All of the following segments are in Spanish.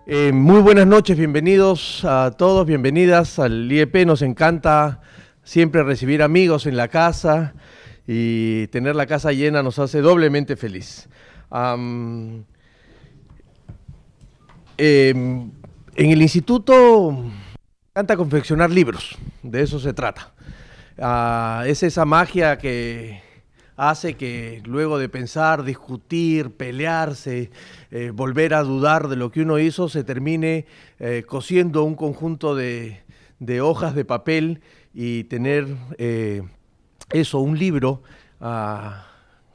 Muy buenas noches, bienvenidos a todos, bienvenidas al IEP. Nos encanta siempre recibir amigos en la casa y tener la casa llena nos hace doblemente feliz. En el instituto me encanta confeccionar libros, de eso se trata. Es esa magia que hace que luego de pensar, discutir, pelearse, volver a dudar de lo que uno hizo, se termine cosiendo un conjunto de hojas de papel y tener un libro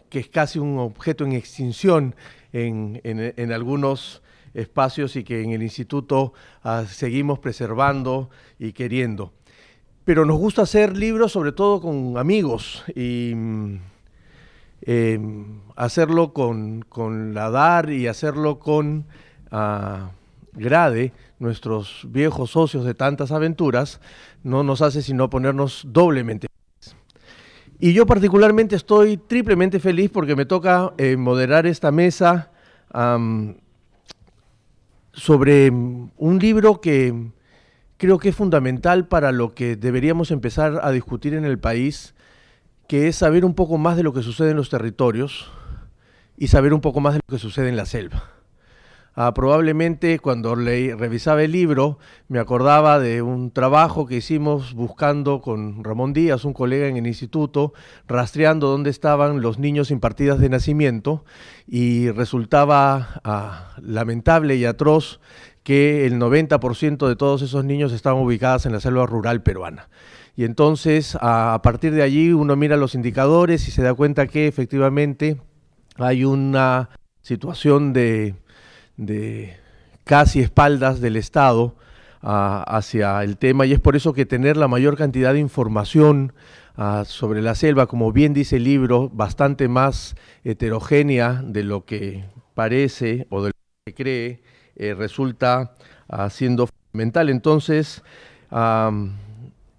que es casi un objeto en extinción en algunos espacios y que en el instituto seguimos preservando y queriendo. Pero nos gusta hacer libros sobre todo con amigos y hacerlo con la DAR y hacerlo con Grade, nuestros viejos socios de tantas aventuras, no nos hace sino ponernos doblemente felices. Y yo particularmente estoy triplemente feliz porque me toca moderar esta mesa sobre un libro que creo que es fundamental para lo que deberíamos empezar a discutir en el país, que es saber un poco más de lo que sucede en los territorios y saber un poco más de lo que sucede en la selva. Probablemente cuando revisaba el libro me acordaba de un trabajo que hicimos buscando con Ramón Díaz, un colega en el instituto, rastreando dónde estaban los niños sin partidas de nacimiento, y resultaba lamentable y atroz que el 90% de todos esos niños estaban ubicados en la selva rural peruana. Y entonces, a partir de allí, uno mira los indicadores y se da cuenta que efectivamente hay una situación de casi espaldas del Estado hacia el tema, y es por eso que tener la mayor cantidad de información sobre la selva, como bien dice el libro, bastante más heterogénea de lo que parece o de lo que cree, resulta siendo fundamental. Entonces,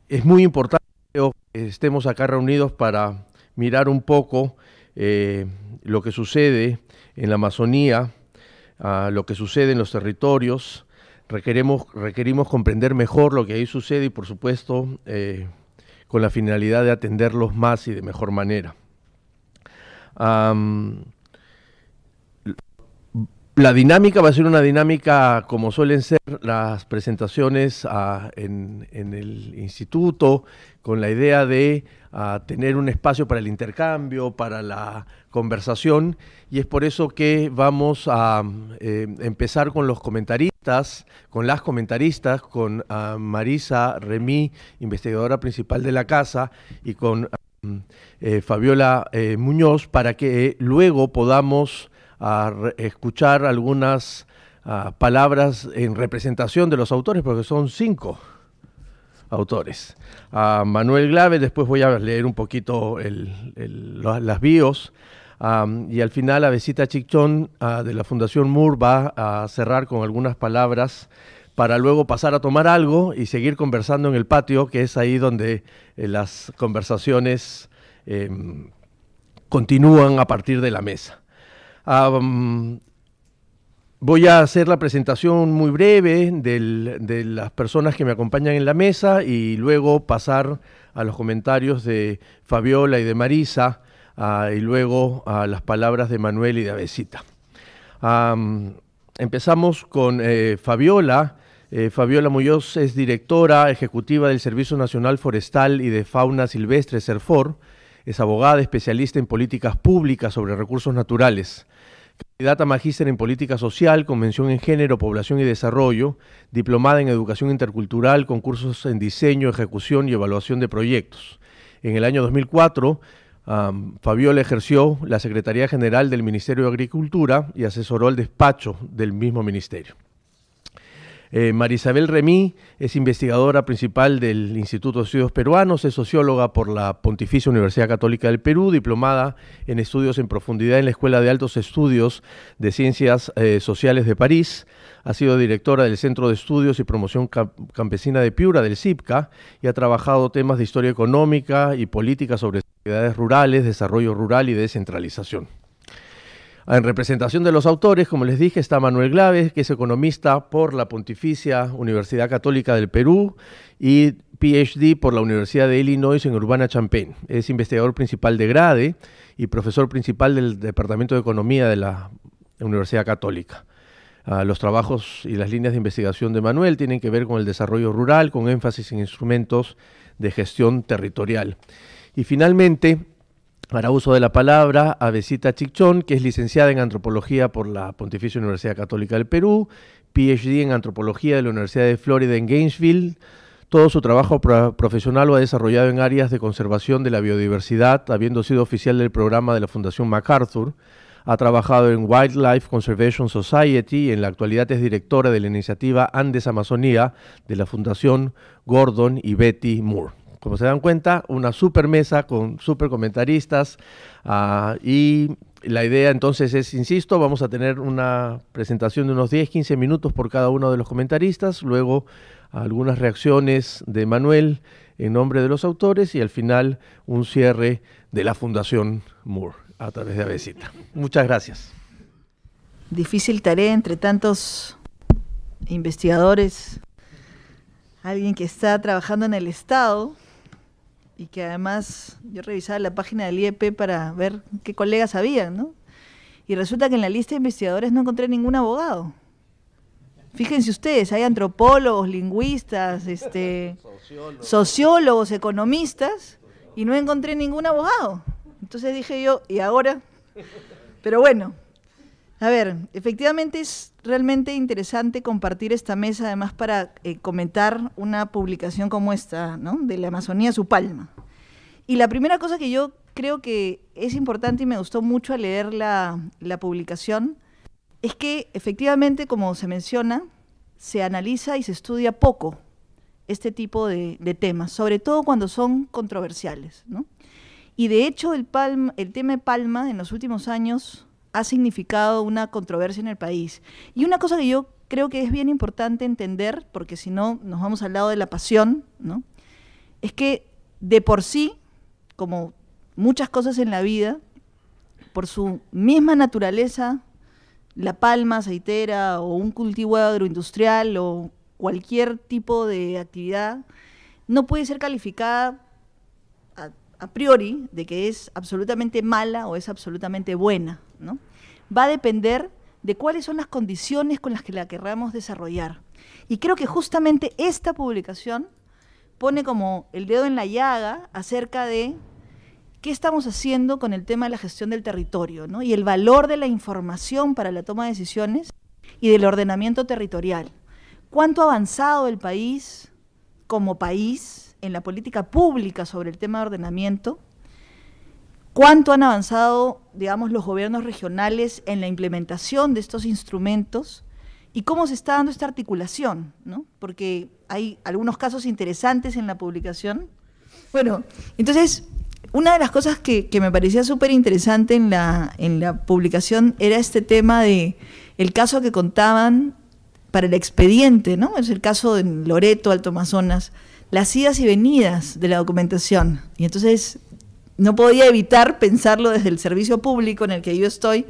es muy importante que estemos acá reunidos para mirar un poco lo que sucede en la Amazonía, lo que sucede en los territorios. Requerimos comprender mejor lo que ahí sucede y, por supuesto, con la finalidad de atenderlos más y de mejor manera. La dinámica va a ser una dinámica como suelen ser las presentaciones en el instituto, con la idea de tener un espacio para el intercambio, para la conversación, y es por eso que vamos a empezar con los comentaristas, con las comentaristas, con Marisa Remí, investigadora principal de la casa, y con Fabiola Muñoz, para que luego podamos escuchar algunas palabras en representación de los autores, porque son 5 autores. Manuel Glave, después voy a leer un poquito las bios, y al final Avesita Chichón de la Fundación Moore va a cerrar con algunas palabras para luego pasar a tomar algo y seguir conversando en el patio, que es ahí donde las conversaciones continúan a partir de la mesa. Voy a hacer la presentación muy breve de las personas que me acompañan en la mesa y luego pasar a los comentarios de Fabiola y de Marisa, y luego a las palabras de Manuel y de Avesita. Empezamos con Fabiola. Fabiola Muñoz es directora ejecutiva del Servicio Nacional Forestal y de Fauna Silvestre, SERFOR. Es abogada especialista en políticas públicas sobre recursos naturales. Candidata a magíster en política social, con mención en género, población y desarrollo, diplomada en educación intercultural, con cursos en diseño, ejecución y evaluación de proyectos. En el año 2004, Fabiola ejerció la Secretaría General del Ministerio de Agricultura y asesoró el despacho del mismo ministerio. Marisabel Remí es investigadora principal del Instituto de Estudios Peruanos, es socióloga por la Pontificia Universidad Católica del Perú, diplomada en estudios en profundidad en la Escuela de Altos Estudios de Ciencias Sociales de París, ha sido directora del Centro de Estudios y Promoción Campesina de Piura, del CIPCA, y ha trabajado temas de historia económica y política sobre sociedades rurales, desarrollo rural y descentralización. En representación de los autores, como les dije, está Manuel Glaves, que es economista por la Pontificia Universidad Católica del Perú y PhD por la Universidad de Illinois en Urbana-Champaign. Es investigador principal de GRADE y profesor principal del Departamento de Economía de la Universidad Católica. Los trabajos y las líneas de investigación de Manuel tienen que ver con el desarrollo rural, con énfasis en instrumentos de gestión territorial. Y finalmente, hará uso de la palabra Avesita Chichón, que es licenciada en Antropología por la Pontificia Universidad Católica del Perú, PhD en Antropología de la Universidad de Florida en Gainesville. Todo su trabajo profesional lo ha desarrollado en áreas de conservación de la biodiversidad, habiendo sido oficial del programa de la Fundación MacArthur. Ha trabajado en Wildlife Conservation Society y en la actualidad es directora de la iniciativa Andes Amazonía de la Fundación Gordon y Betty Moore. Como se dan cuenta, una super mesa con super comentaristas y la idea entonces es, insisto, vamos a tener una presentación de unos 10-15 minutos por cada uno de los comentaristas, luego algunas reacciones de Manuel en nombre de los autores y al final un cierre de la Fundación Moore a través de Avesita. Muchas gracias. Difícil tarea entre tantos investigadores, alguien que está trabajando en el Estado y que además yo revisaba la página del IEP para ver qué colegas habían, ¿no? Y resulta que en la lista de investigadores no encontré ningún abogado. Fíjense ustedes, hay antropólogos, lingüistas, sociólogos, economistas, y no encontré ningún abogado. Entonces dije yo, ¿y ahora? Pero bueno, a ver, efectivamente es realmente interesante compartir esta mesa, además para comentar una publicación como esta, ¿no? De la Amazonía, su palma. Y la primera cosa que yo creo que es importante y me gustó mucho al leer la publicación, es que efectivamente, como se menciona, se analiza y se estudia poco este tipo de temas, sobre todo cuando son controversiales, ¿no? Y de hecho el tema de Palma en los últimos años ha significado una controversia en el país. Y una cosa que yo creo que es bien importante entender, porque si no nos vamos al lado de la pasión, ¿no? Es que de por sí, como muchas cosas en la vida, por su misma naturaleza, la palma aceitera o un cultivo agroindustrial o cualquier tipo de actividad no puede ser calificada a priori de que es absolutamente mala o es absolutamente buena, ¿no? Va a depender de cuáles son las condiciones con las que la querramos desarrollar. Y creo que justamente esta publicación pone como el dedo en la llaga acerca de qué estamos haciendo con el tema de la gestión del territorio, ¿no? Y el valor de la información para la toma de decisiones y del ordenamiento territorial. ¿Cuánto ha avanzado el país como país en la política pública sobre el tema de ordenamiento? ¿Cuánto han avanzado, digamos, los gobiernos regionales en la implementación de estos instrumentos? ¿Y cómo se está dando esta articulación, ¿no? Porque hay algunos casos interesantes en la publicación. Bueno, entonces, una de las cosas que me parecía súper interesante en la publicación era este tema de el caso que contaban para el expediente, ¿no? Es el caso de Loreto, Alto Amazonas, las idas y venidas de la documentación. Y entonces no podía evitar pensarlo desde el servicio público en el que yo estoy.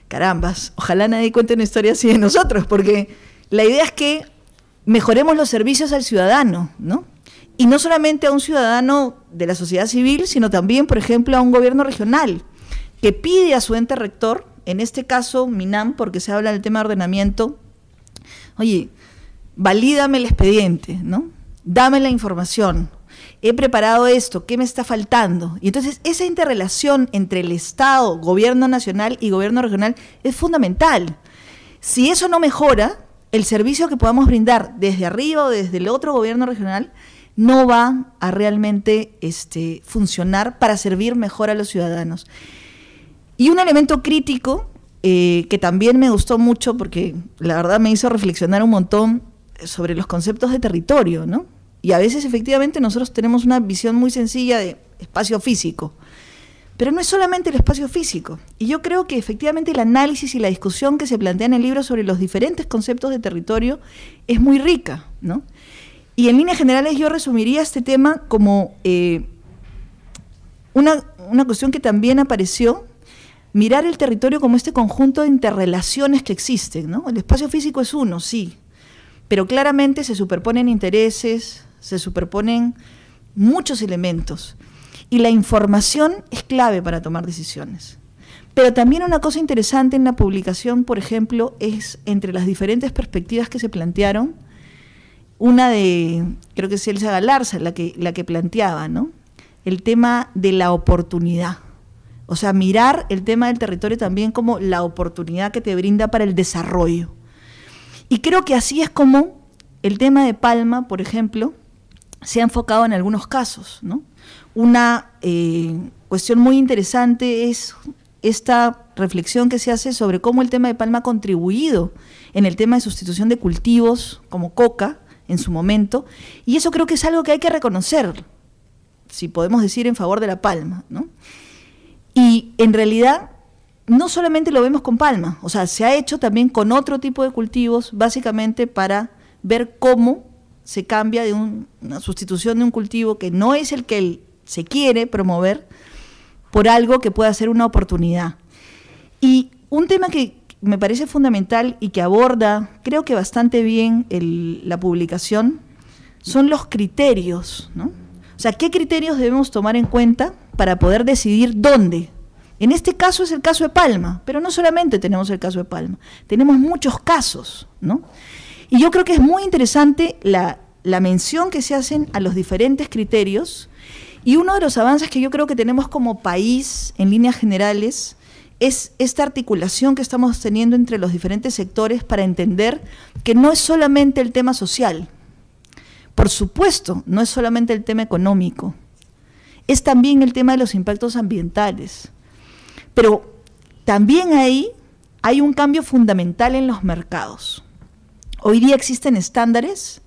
Carambas, ojalá nadie cuente una historia así de nosotros, porque la idea es que mejoremos los servicios al ciudadano, ¿no? Y no solamente a un ciudadano de la sociedad civil, sino también, por ejemplo, a un gobierno regional, que pide a su ente rector, en este caso MINAM, porque se habla del tema de ordenamiento, oye, valídame el expediente, ¿no? Dame la información, he preparado esto, ¿qué me está faltando? Y entonces esa interrelación entre el Estado, gobierno nacional y gobierno regional es fundamental. Si eso no mejora, el servicio que podamos brindar desde arriba o desde el otro gobierno regional no va a realmente funcionar para servir mejor a los ciudadanos. Y un elemento crítico que también me gustó mucho, porque la verdad me hizo reflexionar un montón sobre los conceptos de territorio, ¿no? Y a veces efectivamente nosotros tenemos una visión muy sencilla de espacio físico, pero no es solamente el espacio físico. Y yo creo que efectivamente el análisis y la discusión que se plantea en el libro sobre los diferentes conceptos de territorio es muy rica, ¿no? Y en líneas generales yo resumiría este tema como una cuestión que también apareció mirar el territorio como este conjunto de interrelaciones que existen, ¿no? El espacio físico es uno, sí, pero claramente se superponen intereses, se superponen muchos elementos, y la información es clave para tomar decisiones. Pero también una cosa interesante en la publicación, por ejemplo, es entre las diferentes perspectivas que se plantearon, una de, creo que es Elsa Galarza, la que planteaba, ¿no? El tema de la oportunidad. O sea, mirar el tema del territorio también como la oportunidad que te brinda para el desarrollo. Y creo que así es como el tema de Palma, por ejemplo, se ha enfocado en algunos casos, ¿no? Una cuestión muy interesante es esta reflexión que se hace sobre cómo el tema de Palma ha contribuido en el tema de sustitución de cultivos como coca en su momento, y eso creo que es algo que hay que reconocer, si podemos decir en favor de la palma, ¿no? Y en realidad no solamente lo vemos con palma, o sea, se ha hecho también con otro tipo de cultivos, básicamente para ver cómo se cambia de una sustitución de un cultivo que no es el que se quiere promover por algo que pueda ser una oportunidad. Y un tema que me parece fundamental y que aborda, creo que bastante bien la publicación, son los criterios, ¿no? O sea, ¿qué criterios debemos tomar en cuenta para poder decidir dónde? En este caso es el caso de Palma, pero no solamente tenemos el caso de Palma, tenemos muchos casos, ¿no? Y yo creo que es muy interesante la mención que se hacen a los diferentes criterios, y uno de los avances que yo creo que tenemos como país, en líneas generales, es esta articulación que estamos teniendo entre los diferentes sectores para entender que no es solamente el tema social, por supuesto, no es solamente el tema económico, es también el tema de los impactos ambientales, pero también ahí hay un cambio fundamental en los mercados. Hoy día existen estándares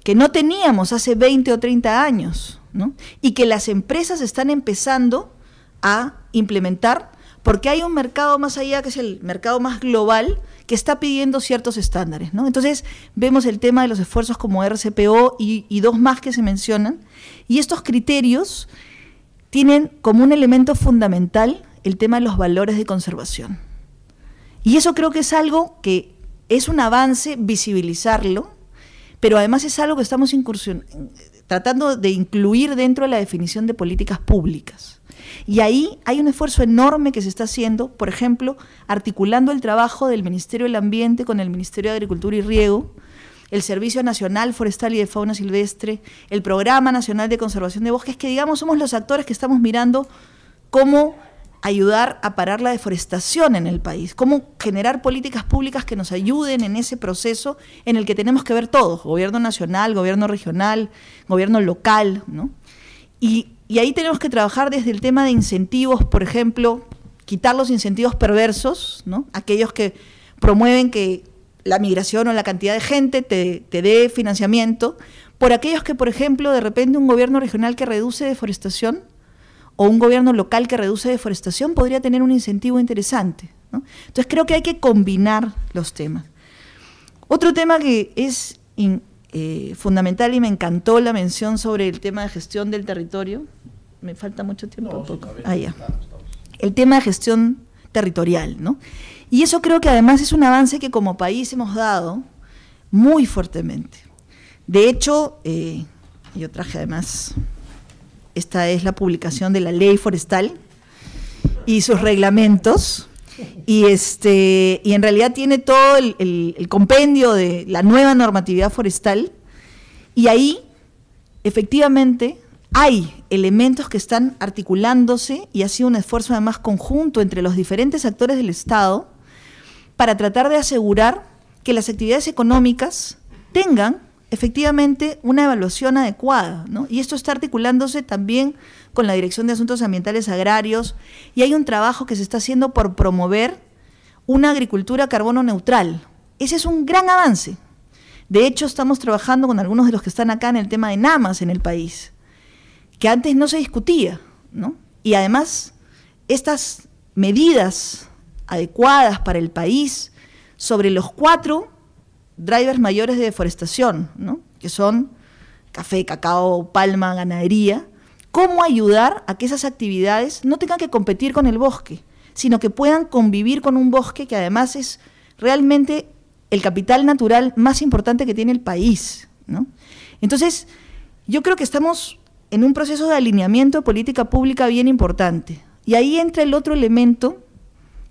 que no teníamos hace 20 o 30 años, ¿no? Y que las empresas están empezando a implementar, porque hay un mercado más allá, que es el mercado más global, que está pidiendo ciertos estándares, ¿no? Entonces vemos el tema de los esfuerzos como RCPO y dos más que se mencionan, y estos criterios tienen como un elemento fundamental el tema de los valores de conservación. Y eso creo que es algo que es un avance visibilizarlo, pero además es algo que estamos tratando de incluir dentro de la definición de políticas públicas. Y ahí hay un esfuerzo enorme que se está haciendo, por ejemplo, articulando el trabajo del Ministerio del Ambiente con el Ministerio de Agricultura y Riego, el Servicio Nacional Forestal y de Fauna Silvestre, el Programa Nacional de Conservación de Bosques, que digamos somos los actores que estamos mirando cómo ayudar a parar la deforestación en el país, cómo generar políticas públicas que nos ayuden en ese proceso en el que tenemos que ver todos, gobierno nacional, gobierno regional, gobierno local, ¿no? Y ahí tenemos que trabajar desde el tema de incentivos, por ejemplo, quitar los incentivos perversos, ¿no? Aquellos que promueven que la migración o la cantidad de gente te dé financiamiento, por aquellos que, por ejemplo, de repente un gobierno regional que reduce deforestación o un gobierno local que reduce deforestación podría tener un incentivo interesante, ¿no? Entonces creo que hay que combinar los temas. Otro tema que es fundamental, y me encantó la mención sobre el tema de gestión del territorio, me falta mucho tiempo, no, poco. Ya. El tema de gestión territorial, ¿no? Y eso creo que además es un avance que como país hemos dado muy fuertemente. De hecho, yo traje además, esta es la publicación de la ley forestal y sus reglamentos, y en realidad tiene todo el compendio de la nueva normatividad forestal, y ahí efectivamente hay elementos que están articulándose, y ha sido un esfuerzo además conjunto entre los diferentes actores del Estado para tratar de asegurar que las actividades económicas tengan efectivamente una evaluación adecuada, ¿no? Y esto está articulándose también con la Dirección de Asuntos Ambientales Agrarios, y hay un trabajo que se está haciendo por promover una agricultura carbono neutral. Ese es un gran avance. De hecho, estamos trabajando con algunos de los que están acá en el tema de NAMAS en el país, que antes no se discutía, ¿no? Y además, estas medidas adecuadas para el país sobre los 4 drivers mayores de deforestación, ¿no? Que son café, cacao, palma, ganadería, cómo ayudar a que esas actividades no tengan que competir con el bosque, sino que puedan convivir con un bosque que además es realmente el capital natural más importante que tiene el país, ¿no? Entonces, yo creo que estamos en un proceso de alineamiento de política pública bien importante. Y ahí entra el otro elemento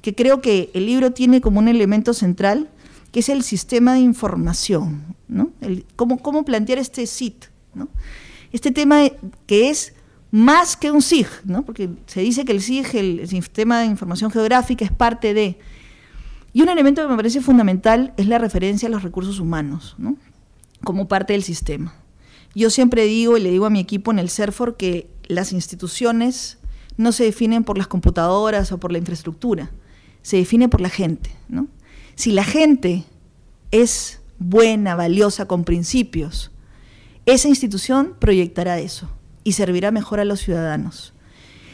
que creo que el libro tiene como un elemento central, que es el sistema de información, ¿no? Cómo plantear este SIT, ¿no? Este tema que es más que un SIG, ¿no? Porque se dice que el SIG, el Sistema de Información Geográfica, es parte de... Y un elemento que me parece fundamental es la referencia a los recursos humanos, ¿no? Como parte del sistema. Yo siempre digo, y le digo a mi equipo en el CERFOR, que las instituciones no se definen por las computadoras o por la infraestructura, se define por la gente, ¿no? Si la gente es buena, valiosa, con principios, esa institución proyectará eso y servirá mejor a los ciudadanos.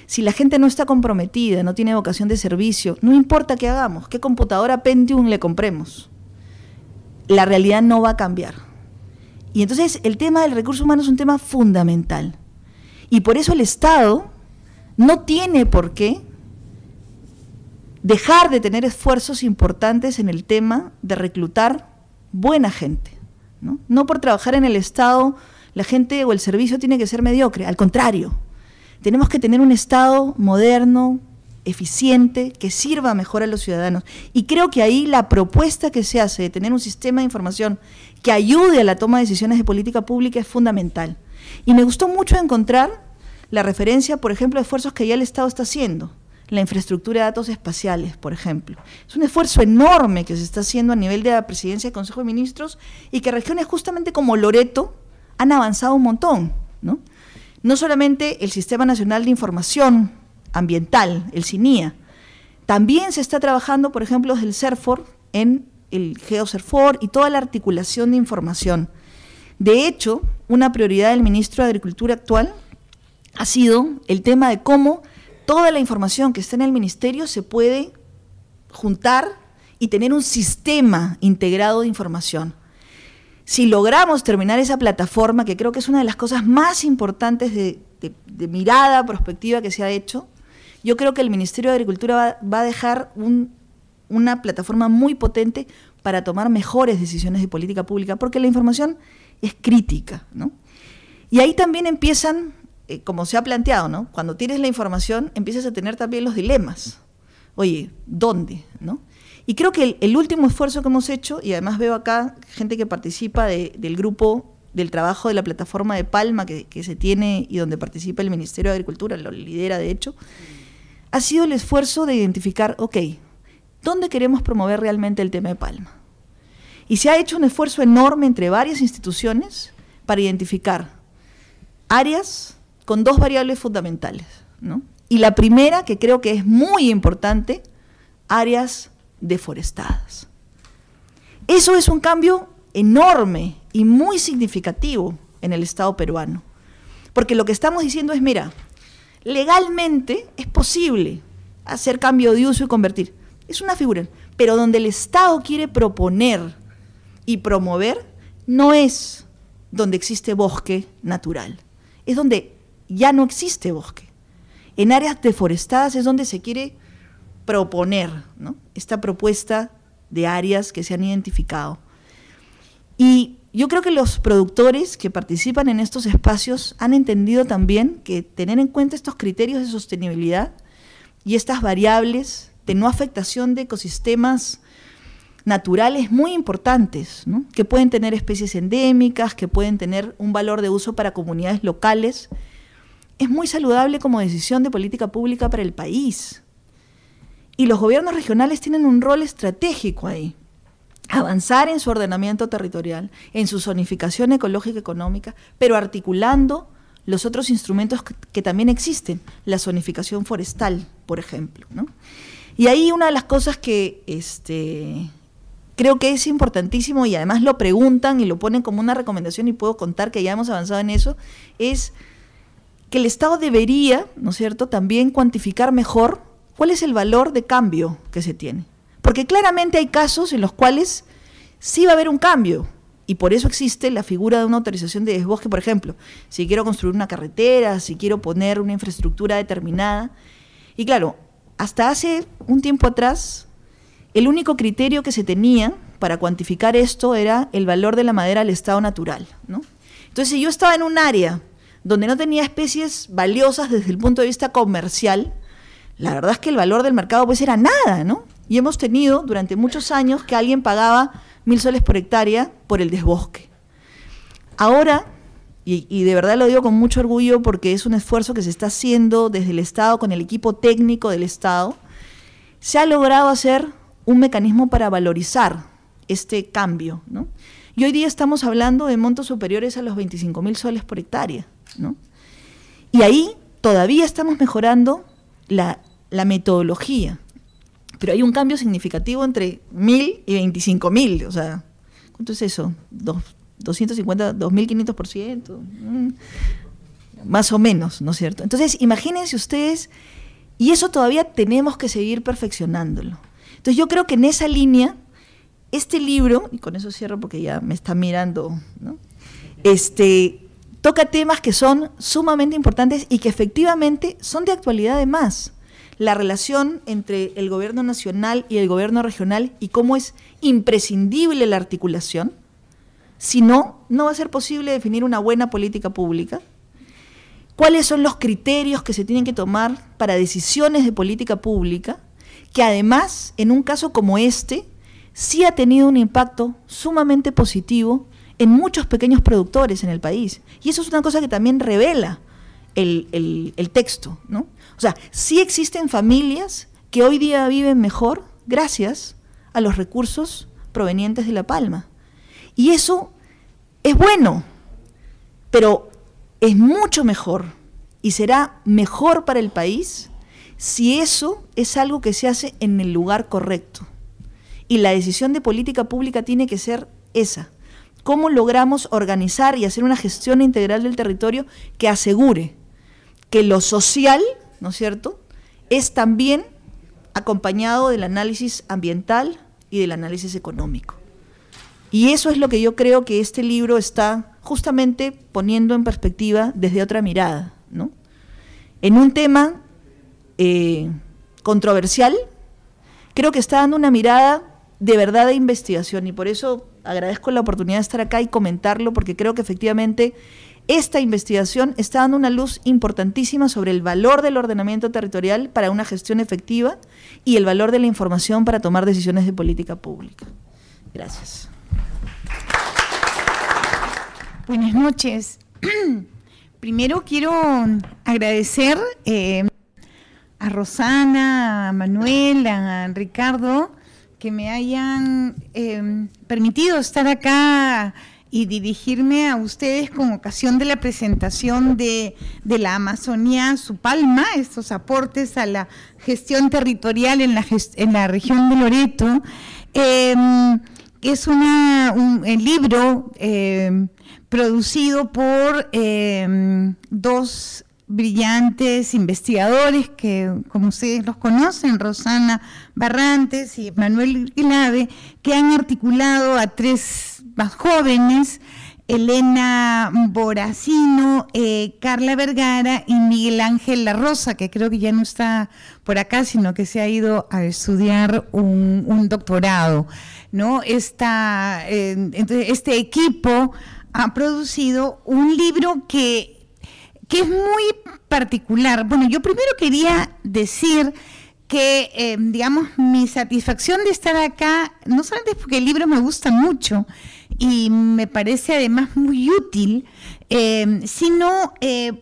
Si la gente no está comprometida, no tiene vocación de servicio, no importa qué hagamos, qué computadora Pentium le compremos, la realidad no va a cambiar. Y entonces el tema del recurso humano es un tema fundamental. Y por eso el Estado no tiene por qué dejar de tener esfuerzos importantes en el tema de reclutar buena gente, ¿no? No por trabajar en el Estado la gente o el servicio tiene que ser mediocre, al contrario, tenemos que tener un Estado moderno, eficiente, que sirva mejor a los ciudadanos. Y creo que ahí la propuesta que se hace de tener un sistema de información que ayude a la toma de decisiones de política pública es fundamental. Y me gustó mucho encontrar la referencia, por ejemplo, a esfuerzos que ya el Estado está haciendo. La infraestructura de datos espaciales, por ejemplo. Es un esfuerzo enorme que se está haciendo a nivel de la Presidencia del Consejo de Ministros y que regiones justamente como Loreto han avanzado un montón, ¿no? No solamente el Sistema Nacional de Información Ambiental, el SINIA, también se está trabajando, por ejemplo, desde el CERFOR en el GeoCERFOR y toda la articulación de información. De hecho, una prioridad del ministro de Agricultura actual ha sido el tema de cómo toda la información que está en el ministerio se puede juntar y tener un sistema integrado de información. Si logramos terminar esa plataforma, que creo que es una de las cosas más importantes de mirada prospectiva que se ha hecho, yo creo que el Ministerio de Agricultura va a dejar una plataforma muy potente para tomar mejores decisiones de política pública, porque la información es crítica, ¿no? Y ahí también empiezan, como se ha planteado, ¿no? Cuando tienes la información, empiezas a tener también los dilemas. Oye, ¿dónde? ¿No? Y creo que el último esfuerzo que hemos hecho, y además veo acá gente que participa del grupo del trabajo de la plataforma de Palma que se tiene y donde participa el Ministerio de Agricultura, lo lidera de hecho, ha sido el esfuerzo de identificar, ok, ¿dónde queremos promover realmente el tema de Palma? Y se ha hecho un esfuerzo enorme entre varias instituciones para identificar áreas con dos variables fundamentales, ¿no? Y la primera, que creo que es muy importante, áreas deforestadas. Eso es un cambio enorme y muy significativo en el Estado peruano, porque lo que estamos diciendo es, mira, legalmente es posible hacer cambio de uso y convertir, es una figura, pero donde el Estado quiere proponer y promover no es donde existe bosque natural, es donde ya no existe bosque. En áreas deforestadas es donde se quiere proponer, ¿no? Esta propuesta de áreas que se han identificado. Y yo creo que los productores que participan en estos espacios han entendido también que tener en cuenta estos criterios de sostenibilidad y estas variables de no afectación de ecosistemas naturales muy importantes, ¿no? Que pueden tener especies endémicas, que pueden tener un valor de uso para comunidades locales, es muy saludable como decisión de política pública para el país. Y los gobiernos regionales tienen un rol estratégico ahí. Avanzar en su ordenamiento territorial, en su zonificación ecológica y económica, pero articulando los otros instrumentos que también existen, la zonificación forestal, por ejemplo, ¿no? Y ahí una de las cosas que creo que es importantísimo, y además lo preguntan y lo ponen como una recomendación, y puedo contar que ya hemos avanzado en eso, es que el Estado debería, ¿no es cierto?, también cuantificar mejor cuál es el valor de cambio que se tiene. Porque claramente hay casos en los cuales sí va a haber un cambio, y por eso existe la figura de una autorización de desbosque, por ejemplo, si quiero construir una carretera, si quiero poner una infraestructura determinada. Y claro, hasta hace un tiempo atrás, el único criterio que se tenía para cuantificar esto era el valor de la madera al estado natural, ¿no? Entonces, si yo estaba en un área donde no tenía especies valiosas desde el punto de vista comercial, la verdad es que el valor del mercado pues era nada, ¿no? Y hemos tenido durante muchos años que alguien pagaba 1.000 soles por hectárea por el desbosque. Ahora, y de verdad lo digo con mucho orgullo porque es un esfuerzo que se está haciendo desde el Estado, con el equipo técnico del Estado, se ha logrado hacer un mecanismo para valorizar este cambio, ¿no? Y hoy día estamos hablando de montos superiores a los 25.000 soles por hectárea, ¿no? Y ahí todavía estamos mejorando la metodología, pero hay un cambio significativo entre 1.000 y 25.000, o sea, ¿cuánto es eso? 250, 2.500%, más o menos, ¿no es cierto? Entonces, imagínense ustedes, y eso todavía tenemos que seguir perfeccionándolo. Entonces, yo creo que en esa línea, este libro, y con eso cierro porque ya me está mirando, ¿no? Toca temas que son sumamente importantes y que efectivamente son de actualidad además. La relación entre el gobierno nacional y el gobierno regional y cómo es imprescindible la articulación. Si no, no va a ser posible definir una buena política pública. ¿Cuáles son los criterios que se tienen que tomar para decisiones de política pública? Que además, en un caso como este, sí ha tenido un impacto sumamente positivo en muchos pequeños productores en el país. Y eso es una cosa que también revela el texto, ¿no? O sea, sí existen familias que hoy día viven mejor gracias a los recursos provenientes de La Palma. Y eso es bueno, pero es mucho mejor y será mejor para el país si eso es algo que se hace en el lugar correcto. Y la decisión de política pública tiene que ser esa. ¿Cómo logramos organizar y hacer una gestión integral del territorio que asegure que lo social, ¿no es cierto?, es también acompañado del análisis ambiental y del análisis económico? Y eso es lo que yo creo que este libro está justamente poniendo en perspectiva desde otra mirada, ¿no? En un tema controversial, creo que está dando una mirada de verdad de investigación, y por eso agradezco la oportunidad de estar acá y comentarlo, porque creo que efectivamente esta investigación está dando una luz importantísima sobre el valor del ordenamiento territorial para una gestión efectiva y el valor de la información para tomar decisiones de política pública. Gracias. Buenas noches. Primero quiero agradecer a Rosana, a Manuel, a Ricardo, que me hayan permitido estar acá y dirigirme a ustedes con ocasión de la presentación de la Amazonía Su Palma, estos aportes a la gestión territorial en la región de Loreto. Es un libro producido por dos brillantes investigadores que, como ustedes los conocen, Rosana Barrantes y Manuel Ilave, que han articulado a tres más jóvenes, Elena Boracino, Carla Vergara y Miguel Ángel La Rosa, que creo que ya no está por acá, sino que se ha ido a estudiar un doctorado, ¿no? Entonces, este equipo ha producido un libro que es muy particular. Bueno, yo primero quería decir que, digamos, mi satisfacción de estar acá, no solamente es porque el libro me gusta mucho y me parece además muy útil, sino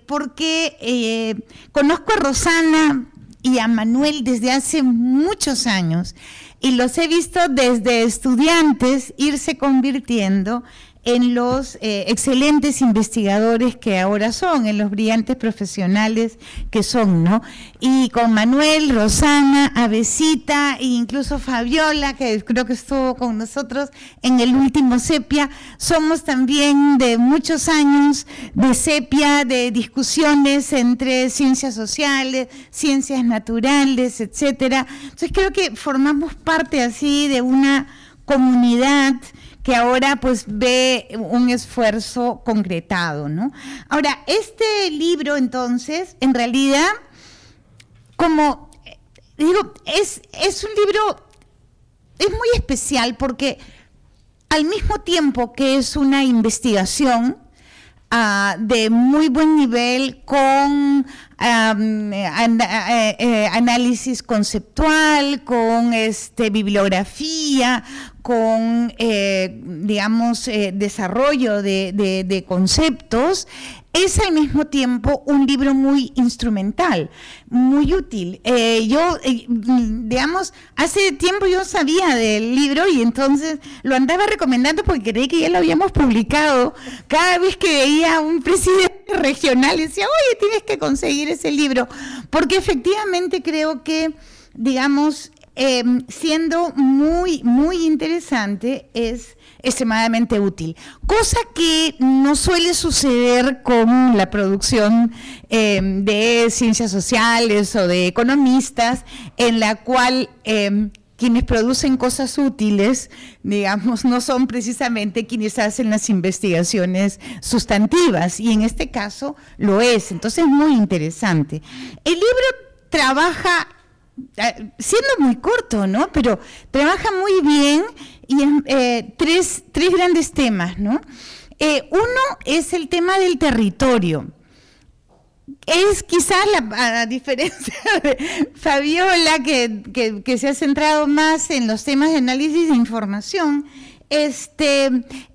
porque conozco a Rosana y a Manuel desde hace muchos años y los he visto desde estudiantes irse convirtiendo en los excelentes investigadores que ahora son, en los brillantes profesionales que son, ¿no? Y con Manuel, Rosana, Avesita e incluso Fabiola, que creo que estuvo con nosotros en el último Sepia, somos también de muchos años de Sepia, de discusiones entre ciencias sociales, ciencias naturales, etcétera. Entonces creo que formamos parte así de una comunidad que ahora pues ve un esfuerzo concretado, ¿no? Ahora, este libro entonces, en realidad, como digo, es un libro, es muy especial porque al mismo tiempo que es una investigación de muy buen nivel, con análisis conceptual, con bibliografía, con, digamos, desarrollo de conceptos, es al mismo tiempo un libro muy instrumental, muy útil. Digamos, hace tiempo yo sabía del libro y entonces lo andaba recomendando porque creí que ya lo habíamos publicado. Cada vez que veía a un presidente regional decía, oye, tienes que conseguir ese libro, porque efectivamente creo que, digamos, siendo muy, muy interesante, es extremadamente útil, cosa que no suele suceder con la producción de ciencias sociales o de economistas, en la cual quienes producen cosas útiles, digamos, no son precisamente quienes hacen las investigaciones sustantivas, y en este caso lo es. Entonces es muy interesante. El libro trabaja, siendo muy corto, ¿no?, pero trabaja muy bien, y tres grandes temas, ¿no? Uno es el tema del territorio. Es quizás, a diferencia de Fabiola, que se ha centrado más en los temas de análisis de información, es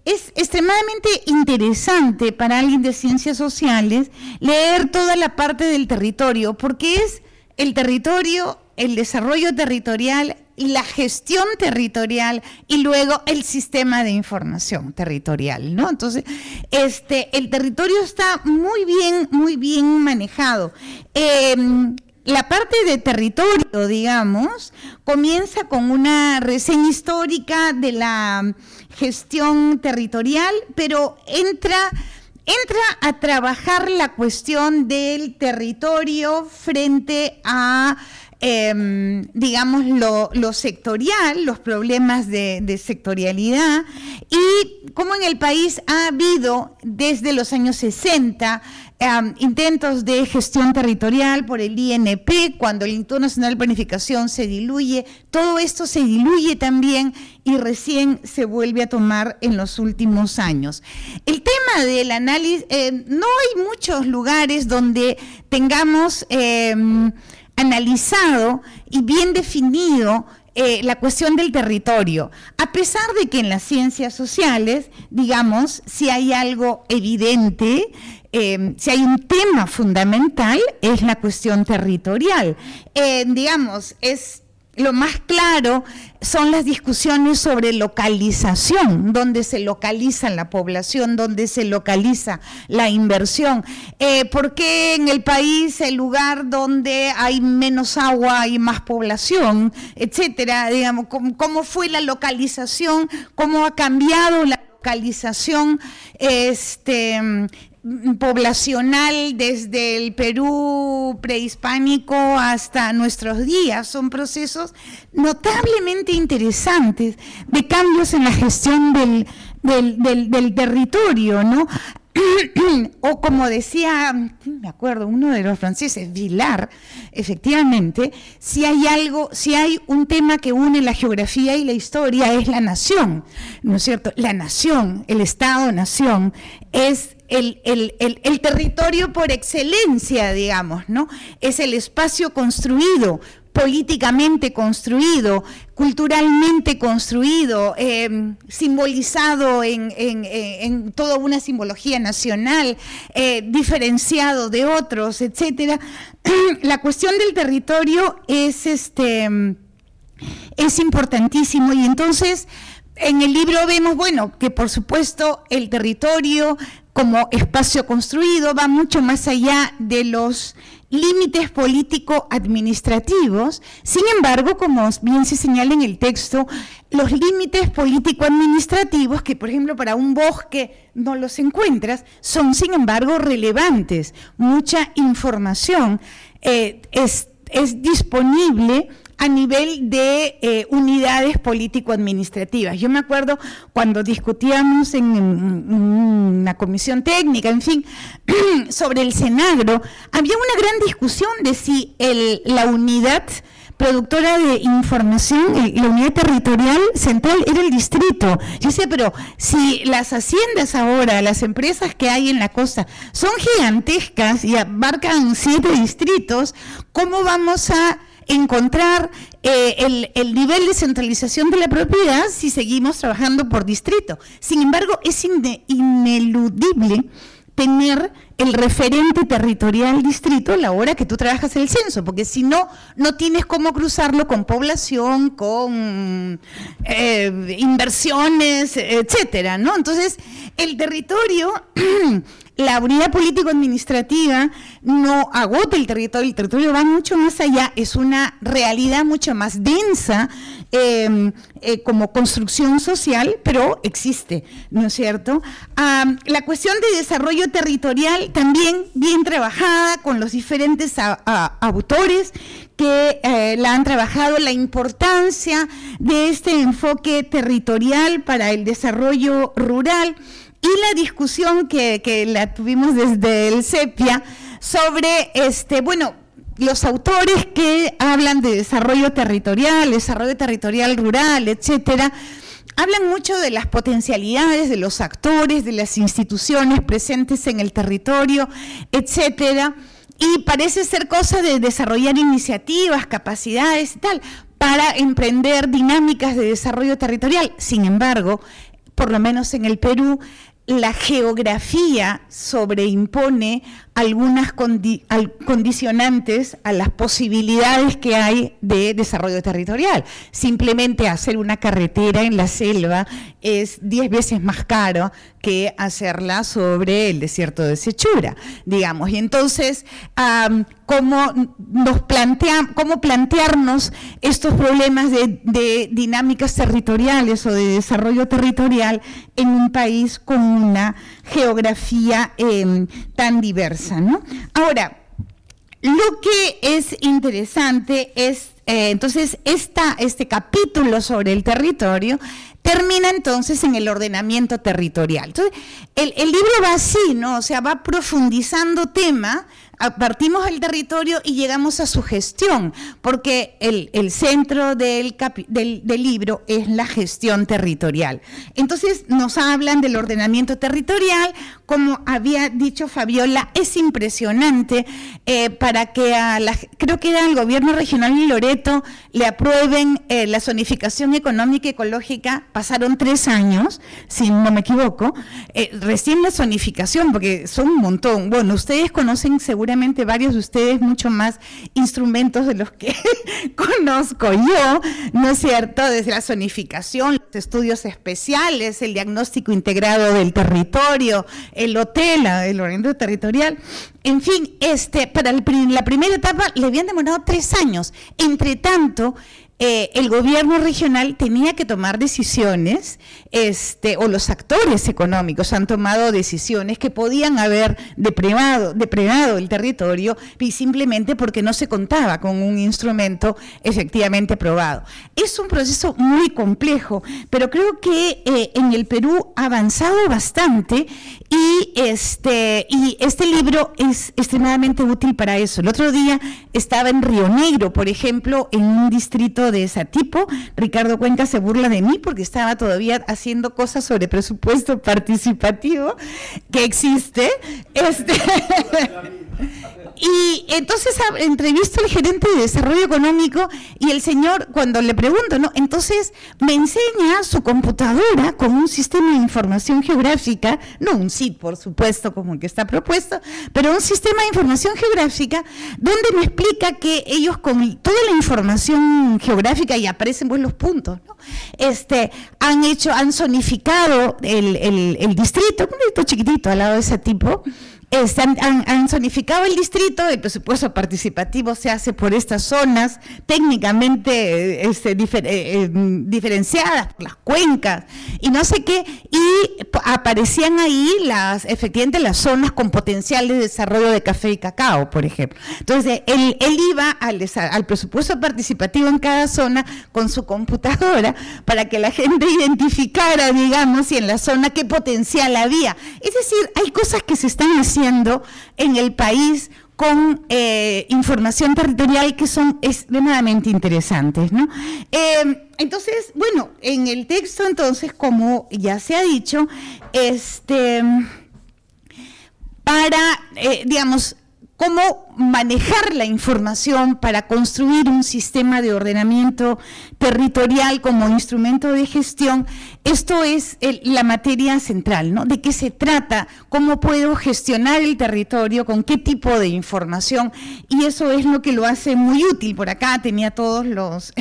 extremadamente interesante para alguien de ciencias sociales leer toda la parte del territorio, porque es el territorio, el desarrollo territorial y la gestión territorial, y luego el sistema de información territorial, ¿no? Entonces, el territorio está muy bien manejado. La parte de territorio, digamos, comienza con una reseña histórica de la gestión territorial, pero entra a trabajar la cuestión del territorio frente a digamos, lo sectorial, los problemas de sectorialidad, y cómo en el país ha habido desde los años 60 intentos de gestión territorial por el INP, cuando el Instituto Nacional de Planificación se diluye. Todo esto se diluye también y recién se vuelve a tomar en los últimos años. El tema del análisis, no hay muchos lugares donde tengamos analizado y bien definido la cuestión del territorio, a pesar de que en las ciencias sociales, digamos, si hay algo evidente, si hay un tema fundamental, es la cuestión territorial. Digamos, es lo más claro son las discusiones sobre localización, dónde se localiza la población, dónde se localiza la inversión. ¿Por qué en el país, el lugar donde hay menos agua, hay más población, etcétera? Digamos, ¿cómo fue la localización? ¿Cómo ha cambiado la localización poblacional desde el Perú prehispánico hasta nuestros días? Son procesos notablemente interesantes de cambios en la gestión del territorio, ¿no? O como decía, me acuerdo, uno de los franceses, Villard, efectivamente, si hay un tema que une la geografía y la historia, es la nación, ¿no es cierto? La nación, el Estado-nación, es el territorio por excelencia, digamos, ¿no? Es el espacio construido, políticamente construido, culturalmente construido, simbolizado en toda una simbología nacional, diferenciado de otros, etcétera. La cuestión del territorio es importantísimo, y entonces en el libro vemos, bueno, que por supuesto el territorio como espacio construido va mucho más allá de los límites político-administrativos. Sin embargo, como bien se señala en el texto, los límites político-administrativos, que por ejemplo para un bosque no los encuentras, son sin embargo relevantes. Mucha información es disponible a nivel de unidades político-administrativas. Yo me acuerdo cuando discutíamos en una comisión técnica, en fin, sobre el Senagro, había una gran discusión de si la unidad productora de información, la unidad territorial central era el distrito. Yo decía, pero si las haciendas ahora, las empresas que hay en la costa, son gigantescas y abarcan 7 distritos, ¿cómo vamos a encontrar el nivel de centralización de la propiedad si seguimos trabajando por distrito? Sin embargo, es ineludible tener el referente territorial distrito a la hora que tú trabajas el censo, porque si no, no tienes cómo cruzarlo con población, con inversiones, etcétera, ¿no? Entonces, el territorio, la unidad político-administrativa no agota el territorio va mucho más allá, es una realidad mucho más densa como construcción social, pero existe, ¿no es cierto? La cuestión de desarrollo territorial también bien trabajada con los diferentes autores que la han trabajado, la importancia de este enfoque territorial para el desarrollo rural y la discusión que la tuvimos desde el CEPIA sobre, los autores que hablan de desarrollo territorial rural, etcétera, hablan mucho de las potencialidades de los actores, de las instituciones presentes en el territorio, etcétera, y parece ser cosa de desarrollar iniciativas, capacidades y tal, para emprender dinámicas de desarrollo territorial. Sin embargo, por lo menos en el Perú, la geografía sobreimpone algunas condicionantes a las posibilidades que hay de desarrollo territorial. Simplemente hacer una carretera en la selva es 10 veces más caro que hacerla sobre el desierto de Sechura, digamos. Y entonces, ¿cómo plantearnos estos problemas de dinámicas territoriales o de desarrollo territorial en un país con una geografía tan diversa, ¿no? Ahora, lo que es interesante es, entonces, este capítulo sobre el territorio termina entonces en el ordenamiento territorial. Entonces, el libro va así, ¿no? O sea, va profundizando tema, partimos del territorio y llegamos a su gestión, porque el centro del libro es la gestión territorial. Entonces nos hablan del ordenamiento territorial, como había dicho Fabiola, es impresionante para que creo que era el gobierno regional de Loreto, le aprueben la zonificación económica y ecológica, pasaron 3 años, si no me equivoco, recién la zonificación, porque son un montón. Bueno, ustedes conocen seguramente, varios de ustedes, mucho más instrumentos de los que conozco yo, ¿no es cierto? Desde la zonificación, los estudios especiales, el diagnóstico integrado del territorio, el OTEL, el ordenamiento territorial. En fin, para la primera etapa le habían demorado 3 años. Entre tanto, el gobierno regional tenía que tomar decisiones, o los actores económicos han tomado decisiones que podían haber depredado el territorio y simplemente porque no se contaba con un instrumento efectivamente aprobado. Es un proceso muy complejo, pero creo que en el Perú ha avanzado bastante y este libro es extremadamente útil para eso. El otro día estaba en Río Negro, por ejemplo, en un distrito de ese tipo. Ricardo Cuenca se burla de mí porque estaba todavía haciendo cosas sobre presupuesto participativo que existe. Y entonces entrevisto al gerente de desarrollo económico y el señor, cuando le pregunto, ¿no? Entonces me enseña su computadora con un sistema de información geográfica, no un SID, por supuesto, como el que está propuesto, pero un sistema de información geográfica donde me explica que ellos con toda la información geográfica, y aparecen pues los puntos, ¿no? Han zonificado el distrito, un distrito chiquitito al lado de ese tipo. Han zonificado el distrito, el presupuesto participativo se hace por estas zonas técnicamente diferenciadas, por las cuencas y no sé qué, y aparecían ahí efectivamente las zonas con potencial de desarrollo de café y cacao, por ejemplo. Entonces, él iba al presupuesto participativo en cada zona con su computadora para que la gente identificara, digamos, y en la zona qué potencial había. Es decir, hay cosas que se están haciendo en el país con información territorial que son extremadamente interesantes, ¿no? Entonces, bueno, en el texto, entonces, como ya se ha dicho, digamos, cómo manejar la información para construir un sistema de ordenamiento territorial como instrumento de gestión, esto es la materia central, ¿no? ¿De qué se trata? ¿Cómo puedo gestionar el territorio? ¿Con qué tipo de información? Y eso es lo que lo hace muy útil. Por acá tenía todos los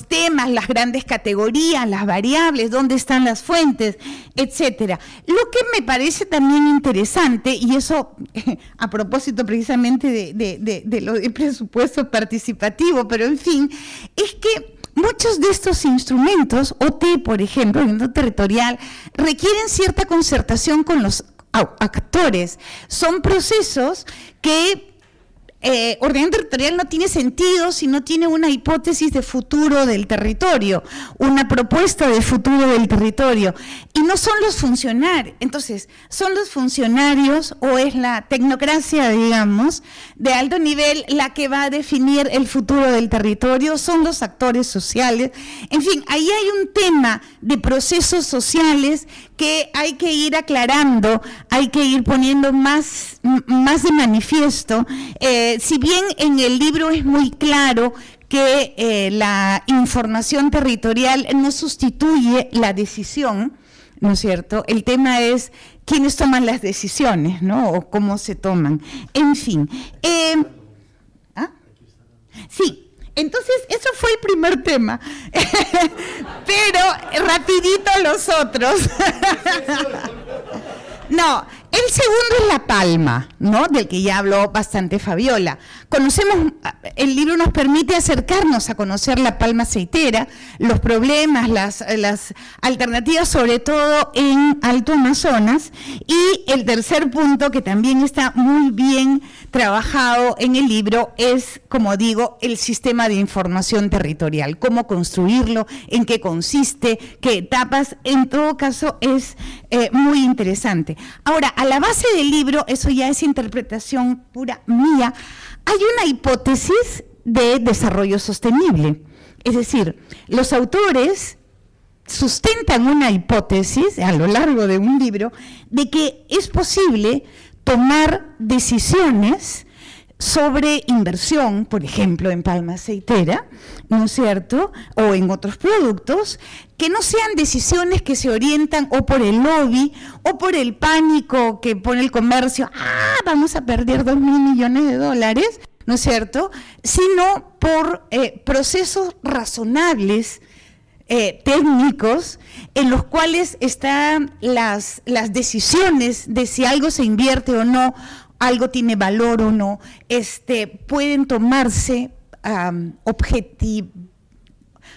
temas, las grandes categorías, las variables, dónde están las fuentes, etcétera. Lo que me parece también interesante, y eso a propósito precisamente de lo de presupuesto participativo, pero en fin, es que muchos de estos instrumentos, OT, por ejemplo, el territorial, requieren cierta concertación con los actores. Son procesos que ordenamiento territorial no tiene sentido si no tiene una hipótesis de futuro del territorio, una propuesta de futuro del territorio, y no son los funcionarios. Entonces, ¿son los funcionarios o es la tecnocracia, digamos, de alto nivel la que va a definir el futuro del territorio? ¿Son los actores sociales? En fin, ahí hay un tema de procesos sociales que hay que ir aclarando, hay que ir poniendo más de manifiesto. Si bien en el libro es muy claro que la información territorial no sustituye la decisión, ¿no es cierto? El tema es quiénes toman las decisiones, ¿no? O cómo se toman. En fin. Sí. Entonces, eso fue el primer tema, pero rapidito los otros. No, el segundo es La Palma, ¿no? Del que ya habló bastante Fabiola. Conocemos, el libro nos permite acercarnos a conocer la palma aceitera, los problemas, las alternativas, sobre todo en Alto Amazonas. Y el tercer punto, que también está muy bien trabajado en el libro, es, como digo, el sistema de información territorial. Cómo construirlo, en qué consiste, qué etapas. En todo caso, es muy interesante. Ahora, a la base del libro, eso ya es interpretación pura mía, hay una hipótesis de desarrollo sostenible. Es decir, los autores sustentan una hipótesis a lo largo de un libro de que es posible tomar decisiones sobre inversión, por ejemplo, en palma aceitera, ¿no es cierto?, o en otros productos, que no sean decisiones que se orientan o por el lobby o por el pánico que pone el comercio, vamos a perder 2.000 millones de dólares, ¿no es cierto?, sino por procesos razonables, técnicos, en los cuales están las decisiones de si algo se invierte o no, algo tiene valor o no, pueden tomarse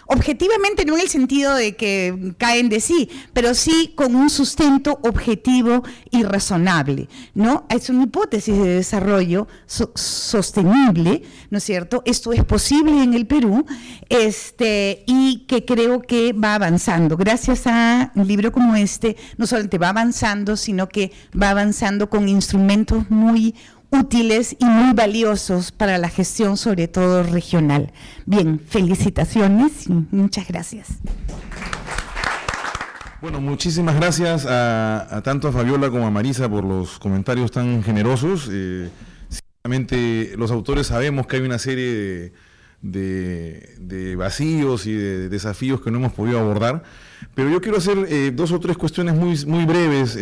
objetivamente, no en el sentido de que caen de sí, pero sí con un sustento objetivo y razonable, ¿no? Es una hipótesis de desarrollo sostenible, ¿no es cierto? Esto es posible en el Perú, y que creo que va avanzando. Gracias a un libro como este, no solamente va avanzando, sino que va avanzando con instrumentos muy útiles y muy valiosos para la gestión, sobre todo regional. Bien, felicitaciones y muchas gracias. Bueno, muchísimas gracias a tanto a Fabiola como a Marisa por los comentarios tan generosos. Ciertamente los autores sabemos que hay una serie de vacíos y de desafíos que no hemos podido abordar, pero yo quiero hacer 2 o 3 cuestiones muy breves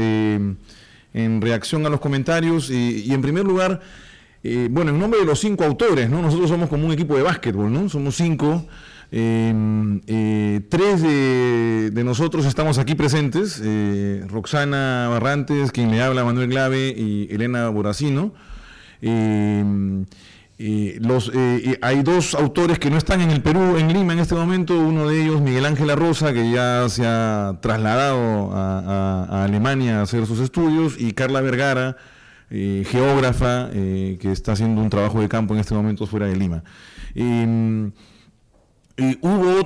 en reacción a los comentarios y en primer lugar, bueno, en nombre de los 5 autores, ¿no? Nosotros somos como un equipo de básquetbol, ¿no? Somos 5, 3 de nosotros estamos aquí presentes, Roxana Barrantes, quien le habla, Manuel Glave y Elena Boracino. Hay 2 autores que no están en el Perú, en Lima en este momento, uno de ellos Miguel Ángel Arroza, que ya se ha trasladado a Alemania a hacer sus estudios, y Carla Vergara, geógrafa, que está haciendo un trabajo de campo en este momento fuera de Lima. Hubo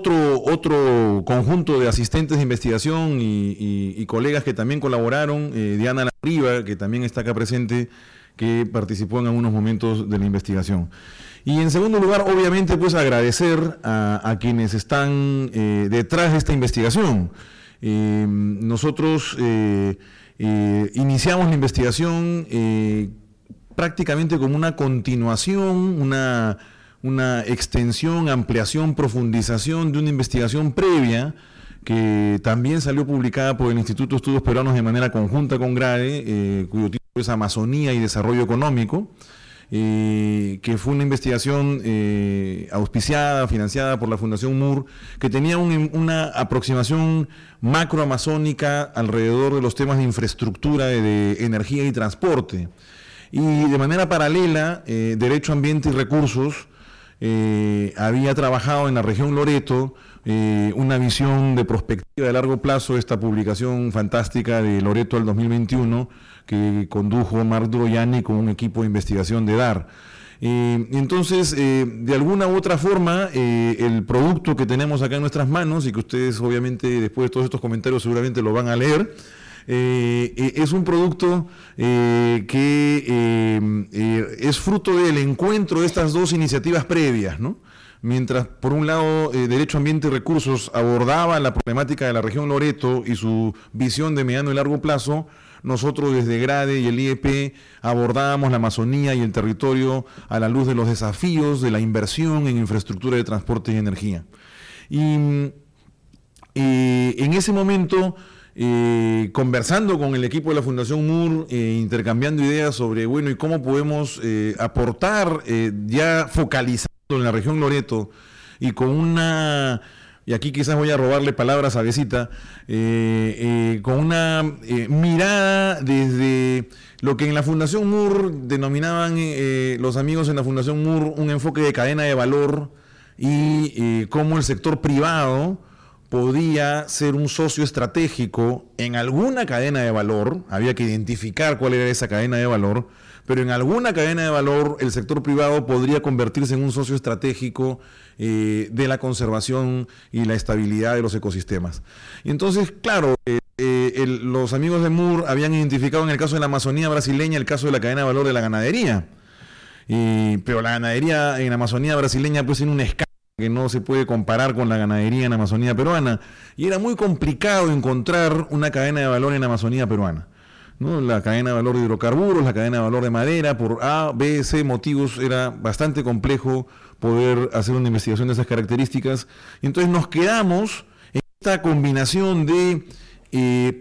otro conjunto de asistentes de investigación y colegas que también colaboraron, Diana Larriba, que también está acá presente, que participó en algunos momentos de la investigación. Y en segundo lugar, obviamente, pues agradecer a quienes están detrás de esta investigación. Nosotros iniciamos la investigación prácticamente como una continuación, una extensión, ampliación, profundización de una investigación previa que también salió publicada por el Instituto de Estudios Peruanos de manera conjunta con GRADE, cuyo título es Amazonía y Desarrollo Económico, que fue una investigación auspiciada, financiada por la Fundación MUR, que tenía una aproximación macroamazónica alrededor de los temas de infraestructura, de energía y transporte. Y de manera paralela, Derecho, Ambiente y Recursos había trabajado en la región Loreto una visión de perspectiva de largo plazo, esta publicación fantástica de Loreto al 2021, que condujo Marc Droyani con un equipo de investigación de DAR. Entonces, de alguna u otra forma, el producto que tenemos acá en nuestras manos, y que ustedes obviamente después de todos estos comentarios seguramente lo van a leer, es un producto que es fruto del encuentro de estas dos iniciativas previas, ¿no? Mientras, por un lado, Derecho, Ambiente y Recursos abordaba la problemática de la región Loreto y su visión de mediano y largo plazo, nosotros desde GRADE y el IEP abordábamos la Amazonía y el territorio a la luz de los desafíos de la inversión en infraestructura de transporte y energía. Y en ese momento, conversando con el equipo de la Fundación MUR, intercambiando ideas sobre, bueno, y cómo podemos aportar, ya focalizando en la región Loreto, y con una... y aquí quizás voy a robarle palabras a Besita, con una mirada desde lo que en la Fundación MUR denominaban los amigos en la Fundación MUR un enfoque de cadena de valor, y cómo el sector privado podía ser un socio estratégico en alguna cadena de valor. Había que identificar cuál era esa cadena de valor, pero en alguna cadena de valor el sector privado podría convertirse en un socio estratégico de la conservación y la estabilidad de los ecosistemas. Y entonces, claro, los amigos de MUR habían identificado en el caso de la Amazonía brasileña el caso de la cadena de valor de la ganadería, pero la ganadería en la Amazonía brasileña pues tiene un escala que no se puede comparar con la ganadería en la Amazonía peruana, y era muy complicado encontrar una cadena de valor en la Amazonía peruana, ¿no? La cadena de valor de hidrocarburos, la cadena de valor de madera, por A, B, C motivos, era bastante complejo poder hacer una investigación de esas características. Y entonces nos quedamos en esta combinación de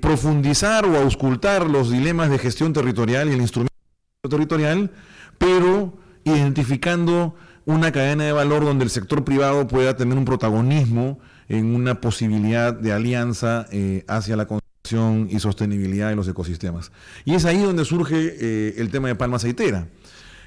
profundizar o auscultar los dilemas de gestión territorial y el instrumento territorial, pero identificando una cadena de valor donde el sector privado pueda tener un protagonismo en una posibilidad de alianza hacia la conservación y sostenibilidad de los ecosistemas. Y es ahí donde surge el tema de palma aceitera.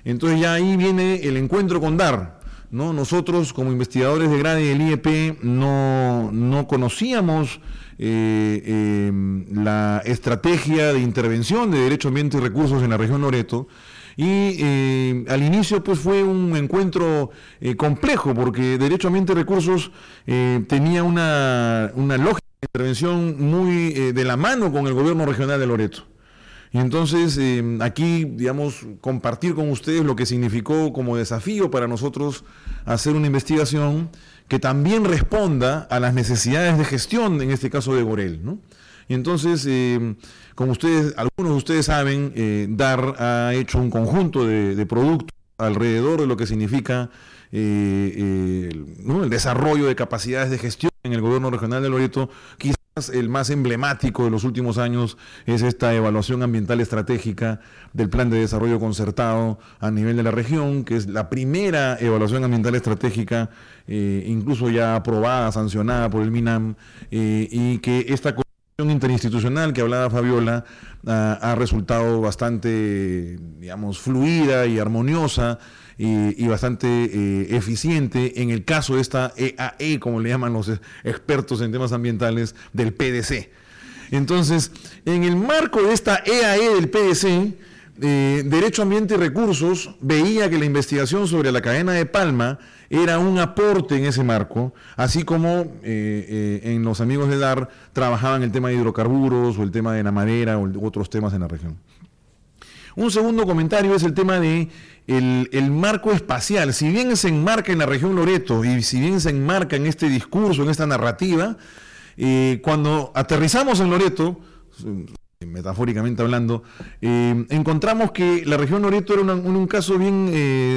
Entonces ya ahí viene el encuentro con DAR, ¿no? Nosotros como investigadores de GRADE y del IEP no conocíamos la estrategia de intervención de Derecho, Ambiente y Recursos en la región Loreto. Y al inicio pues fue un encuentro complejo, porque Derecho, Ambiente y Recursos tenía una lógica de intervención muy de la mano con el gobierno regional de Loreto. Y entonces aquí, digamos, compartir con ustedes lo que significó como desafío para nosotros hacer una investigación que también responda a las necesidades de gestión, en este caso de Gorel, ¿no? Y entonces, como algunos de ustedes saben, DAR ha hecho un conjunto de productos alrededor de lo que significa ¿no? el desarrollo de capacidades de gestión en el gobierno regional de Loreto. Quizás el más emblemático de los últimos años es esta evaluación ambiental estratégica del Plan de Desarrollo Concertado a nivel de la región, que es la primera evaluación ambiental estratégica, incluso ya aprobada, sancionada por el MINAM, y que esta interinstitucional que hablaba Fabiola ha resultado bastante, digamos, fluida y armoniosa y bastante eficiente en el caso de esta EAE, como le llaman los expertos en temas ambientales, del PDC. Entonces, en el marco de esta EAE del PDC, Derecho, Ambiente y Recursos veía que la investigación sobre la cadena de palma era un aporte en ese marco, así como en los amigos de DAR trabajaban el tema de hidrocarburos o el tema de la madera o otros temas en la región. Un segundo comentario es el tema de el marco espacial. Si bien se enmarca en la región Loreto y si bien se enmarca en este discurso, en esta narrativa, cuando aterrizamos en Loreto, metafóricamente hablando, encontramos que la región Loreto era un caso bien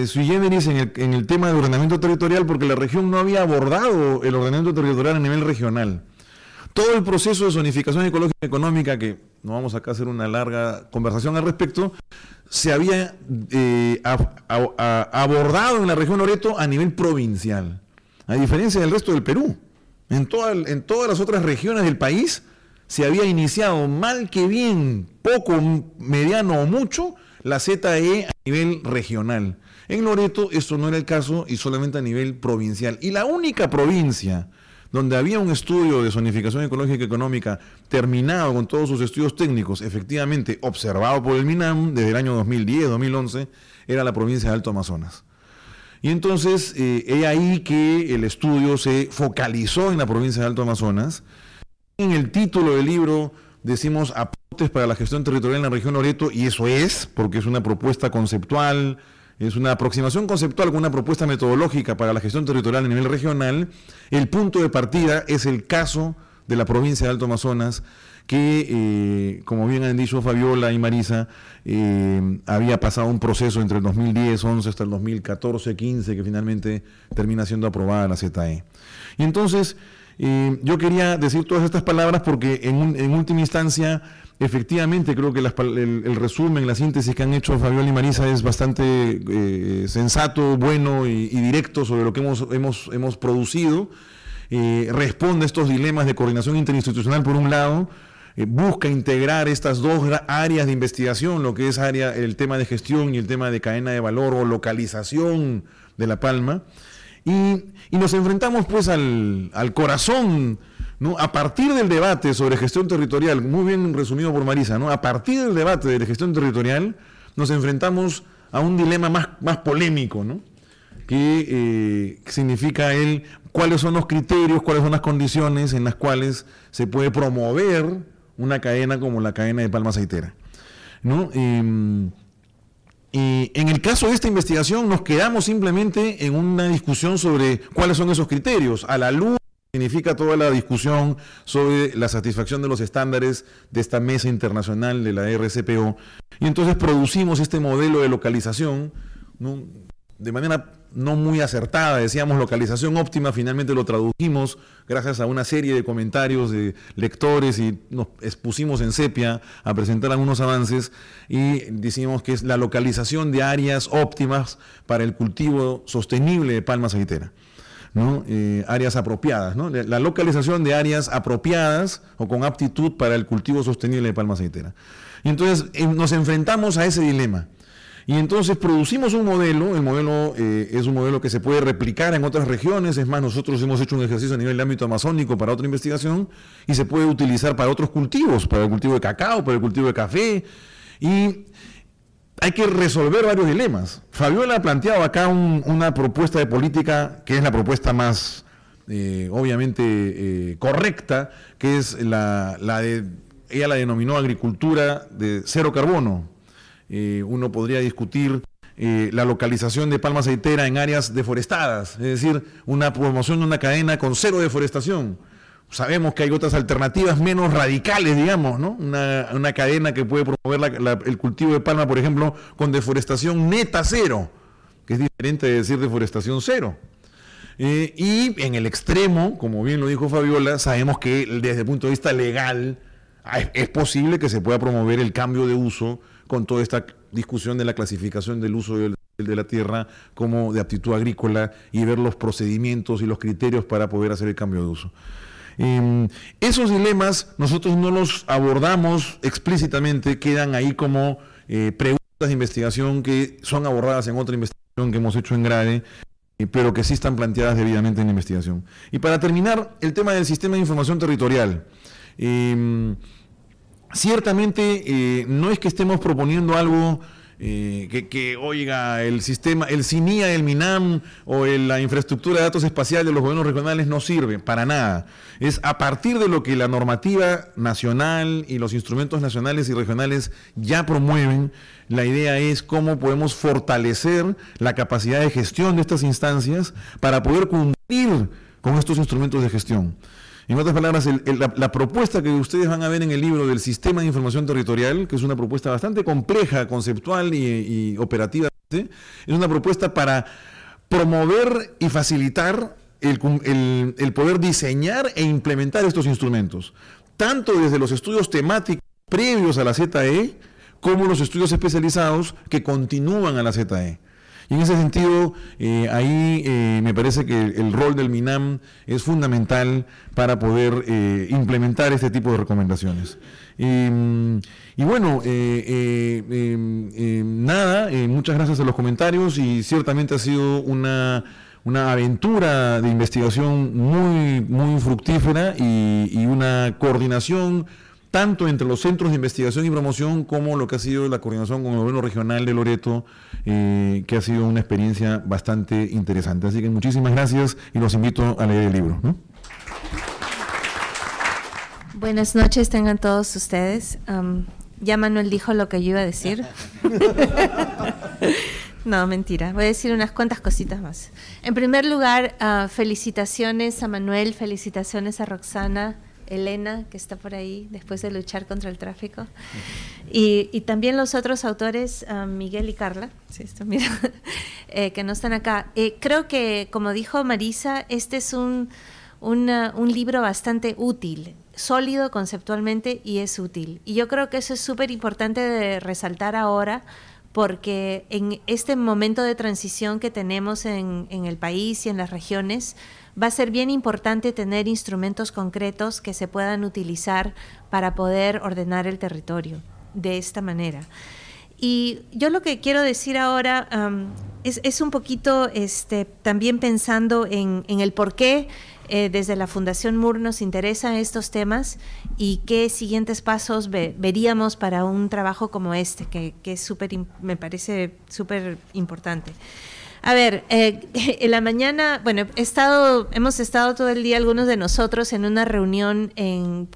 sui generis en el tema de ordenamiento territorial, porque la región no había abordado el ordenamiento territorial a nivel regional. Todo el proceso de zonificación ecológica y económica, que no vamos acá a hacer una larga conversación al respecto, se había abordado en la región Loreto a nivel provincial, a diferencia del resto del Perú. En todas las otras regiones del país se había iniciado, mal que bien, poco, mediano o mucho, la ZE a nivel regional. En Loreto esto no era el caso y solamente a nivel provincial. Y la única provincia donde había un estudio de zonificación ecológica y económica terminado con todos sus estudios técnicos, efectivamente observado por el MINAM desde el año 2010, 2011, era la provincia de Alto Amazonas. Y entonces, es ahí que el estudio se focalizó en la provincia de Alto Amazonas. En el título del libro decimos aportes para la gestión territorial en la región Loreto, y eso es, porque es una propuesta conceptual, es una aproximación conceptual con una propuesta metodológica para la gestión territorial a nivel regional. El punto de partida es el caso de la provincia de Alto Amazonas, que, como bien han dicho Fabiola y Marisa, había pasado un proceso entre el 2010-11 hasta el 2014-15, que finalmente termina siendo aprobada la ZE. Y entonces, yo quería decir todas estas palabras porque en última instancia, efectivamente, creo que el resumen, la síntesis que han hecho Fabiola y Marisa es bastante sensato, bueno y directo sobre lo que hemos producido. Responde a estos dilemas de coordinación interinstitucional por un lado, busca integrar estas dos áreas de investigación, lo que es el tema de gestión y el tema de cadena de valor o localización de la palma, y nos enfrentamos pues al corazón, ¿no? A partir del debate sobre gestión territorial, muy bien resumido por Marisa, ¿no? A partir del debate de la gestión territorial nos enfrentamos a un dilema más polémico, ¿no? Que significa cuáles son los criterios, cuáles son las condiciones en las cuales se puede promover una cadena como la cadena de palma aceitera, ¿no? Y en el caso de esta investigación nos quedamos simplemente en una discusión sobre cuáles son esos criterios, a la luz significa toda la discusión sobre la satisfacción de los estándares de esta mesa internacional de la RCPO, y entonces producimos este modelo de localización, ¿no? De manera no muy acertada, decíamos localización óptima, finalmente lo tradujimos gracias a una serie de comentarios de lectores y nos expusimos en Sepia a presentar algunos avances y decimos que es la localización de áreas óptimas para el cultivo sostenible de palma aceitera, ¿no? Áreas apropiadas, ¿no? La localización de áreas apropiadas o con aptitud para el cultivo sostenible de palma aceitera. Y entonces nos enfrentamos a ese dilema. Y entonces producimos un modelo, el modelo es un modelo que se puede replicar en otras regiones, es más, nosotros hemos hecho un ejercicio a nivel de ámbito amazónico para otra investigación y se puede utilizar para otros cultivos, para el cultivo de cacao, para el cultivo de café, y hay que resolver varios dilemas. Fabiola ha planteado acá una propuesta de política que es la propuesta más, obviamente, correcta, que es ella la denominó agricultura de cero carbono. Uno podría discutir la localización de palma aceitera en áreas deforestadas, es decir, una promoción de una cadena con cero deforestación. Sabemos que hay otras alternativas menos radicales, digamos, ¿no? Una cadena que puede promover el cultivo de palma, por ejemplo, con deforestación neta cero, que es diferente de decir deforestación cero. Y en el extremo, como bien lo dijo Fabiola, sabemos que desde el punto de vista legal es posible que se pueda promover el cambio de uso con toda esta discusión de la clasificación del uso de la tierra como de aptitud agrícola y ver los procedimientos y los criterios para poder hacer el cambio de uso. Esos dilemas nosotros no los abordamos explícitamente, quedan ahí como preguntas de investigación que son abordadas en otra investigación que hemos hecho en GRADE, pero que sí están planteadas debidamente en la investigación. Y para terminar, el tema del sistema de información territorial. Ciertamente no es que estemos proponiendo algo oiga, el sistema, el CINIA del MINAM o la infraestructura de datos espacial de los gobiernos regionales no sirve para nada. Es a partir de lo que la normativa nacional y los instrumentos nacionales y regionales ya promueven. La idea es cómo podemos fortalecer la capacidad de gestión de estas instancias para poder cumplir con estos instrumentos de gestión. En otras palabras, la propuesta que ustedes van a ver en el libro del Sistema de Información Territorial, que es una propuesta bastante compleja, conceptual y operativa, es una propuesta para promover y facilitar el poder diseñar e implementar estos instrumentos, tanto desde los estudios temáticos previos a la ZE, como los estudios especializados que continúan a la ZE. Y en ese sentido, ahí me parece que el rol del MINAM es fundamental para poder implementar este tipo de recomendaciones. Y bueno, nada, muchas gracias a los comentarios y ciertamente ha sido una aventura de investigación muy fructífera y una coordinación tanto entre los centros de investigación y promoción como lo que ha sido la coordinación con el gobierno regional de Loreto, que ha sido una experiencia bastante interesante. Así que muchísimas gracias y los invito a leer el libro, ¿no? Buenas noches tengan todos ustedes. Ya Manuel dijo lo que yo iba a decir. No, mentira. Voy a decir unas cuantas cositas más. En primer lugar, felicitaciones a Manuel, felicitaciones a Roxana, Elena, que está por ahí después de luchar contra el tráfico, y también los otros autores, Miguel y Carla, sí, mira, que no están acá. Creo que, como dijo Marisa, este es un libro bastante útil, sólido conceptualmente y es útil. Y yo creo que eso es súper importante de resaltar ahora, porque en este momento de transición que tenemos en el país y en las regiones, va a ser bien importante tener instrumentos concretos que se puedan utilizar para poder ordenar el territorio de esta manera. Y yo lo que quiero decir ahora es un poquito también pensando en el por qué desde la Fundación MUR nos interesan estos temas y qué siguientes pasos veríamos para un trabajo como este, que es me parece súper importante. A ver, en la mañana, bueno, hemos estado todo el día algunos de nosotros en una reunión